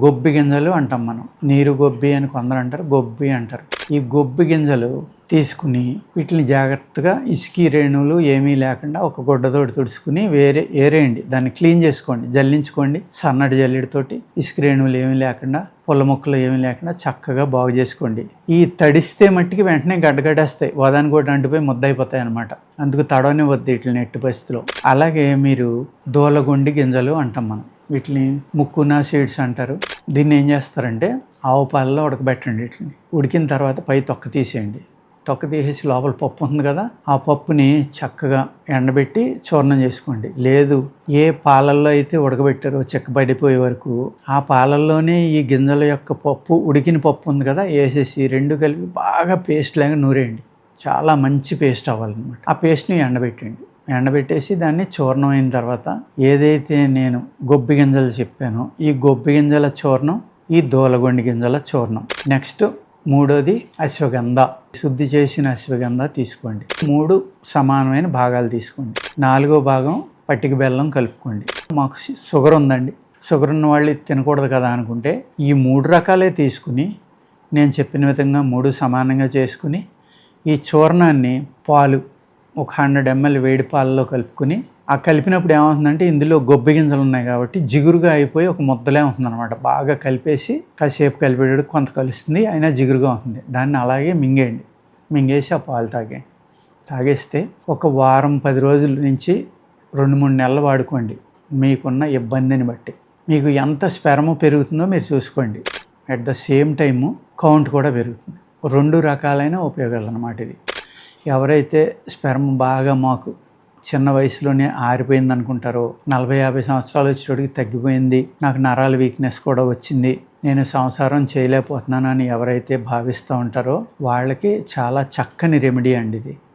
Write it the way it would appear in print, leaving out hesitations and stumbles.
గొబ్బి గింజలు అంటాం మనం. నీరు గొబ్బి అని కొందరు అంటారు, గొబ్బి అంటారు. ఈ గొబ్బి గింజలు తీసుకుని వీటిని జాగ్రత్తగా ఇసుకి రేణువులు ఏమీ లేకుండా ఒక గుడ్డతోటి తుడుచుకుని ఏరేయండి. దాన్ని క్లీన్ చేసుకోండి, జల్లించుకోండి. సన్నటి జల్లెడితోటి ఇసుక రేణువులు ఏమీ లేకుండా, పుల్ల ముక్కలు ఏమీ లేకుండా చక్కగా బాగు చేసుకోండి. ఈ తడిస్తే మట్టికి వెంటనే గడ్డగడేస్తాయి, వదానికి కూడా అంటిపోయి ముద్దయిపోతాయి అనమాట. అందుకు తడవనివ్వద్దు వీటిని ఎట్టి పరిస్థితిలో. అలాగే మీరు దూలగొండి గింజలు అంటాం మనం, వీటిని ముక్కున సీడ్స్ అంటారు. దీన్ని ఏం చేస్తారంటే ఆవు పాలలో ఉడకబెట్టండి. వీటిని ఉడికిన తర్వాత పై తొక్క తీసేయండి. తొక్క తీసేసి లోపల పప్పు ఉంది కదా, ఆ పప్పుని చక్కగా ఎండబెట్టి చూర్ణం చేసుకోండి. లేదు ఏ పాలల్లో అయితే ఉడకబెట్టారో చెక్కబడిపోయే వరకు ఆ పాలల్లోనే ఈ గింజల యొక్క పప్పు, ఉడికిన పప్పు ఉంది కదా, వేసేసి రెండు కలిపి బాగా పేస్ట్ లాగా నూరేయండి. చాలా మంచి పేస్ట్ అవ్వాలన్నమాట. ఆ పేస్ట్ని ఎండబెట్టండి. ఎండబెట్టేసి దాన్ని చూర్ణం అయిన తర్వాత ఏదైతే నేను గొబ్బి గింజలు చెప్పానో ఈ గొబ్బి గింజల చూర్ణం, ఈ దూలగొండి గింజల చూర్ణం. నెక్స్ట్ మూడోది అశ్వగంధ. శుద్ధి చేసిన అశ్వగంధ తీసుకోండి. 3 సమానమైన భాగాలు తీసుకోండి. 4వ భాగం పట్టిక బెల్లం కలుపుకోండి. మాకు షుగర్ ఉందండి, షుగర్ ఉన్న వాళ్ళు తినకూడదు కదా అనుకుంటే ఈ 3 రకాలే తీసుకుని నేను చెప్పిన విధంగా 3 సమానంగా చేసుకుని ఈ చూర్ణాన్ని పాలు ఒక 100 ml వేడి పాలలో కలుపుకుని, ఆ కలిపినప్పుడు ఏమవుతుందంటే ఇందులో గొబ్బి గింజలు ఉన్నాయి కాబట్టి జిగురుగా అయిపోయి ఒక ముద్దలే ఉంటుంది అనమాట. బాగా కలిపేసి కాసేపు కలిపేటప్పుడు కొంత కలుస్తుంది, అయినా జిగురుగా ఉంటుంది. దాన్ని అలాగే మింగేయండి. మింగేసి ఆ పాలు తాగేయండి. తాగేస్తే ఒక వారం 10 రోజుల నుంచి 2-3 నెలలు వాడుకోండి. మీకున్న ఇబ్బందిని బట్టి మీకు ఎంత స్పెర్మ్ పెరుగుతుందో మీరు చూసుకోండి. At the same time count కూడా పెరుగుతుంది. 2 రకాలైన ఉపయోగాలు అన్నమాట ఇది. ఎవరైతే స్పెర్మ్ బాగా మాకు చిన్న వయసులోనే ఆరిపోయింది అనుకుంటారో, 40-50 సంవత్సరాలు వచ్చేటోడికి తగ్గిపోయింది, నాకు నరాల వీక్నెస్ కూడా వచ్చింది, నేను సంసారం చేయలేకపోతున్నాను అని ఎవరైతే భావిస్తూ ఉంటారో వాళ్ళకి చాలా చక్కని రెమెడీ అండి ఇది.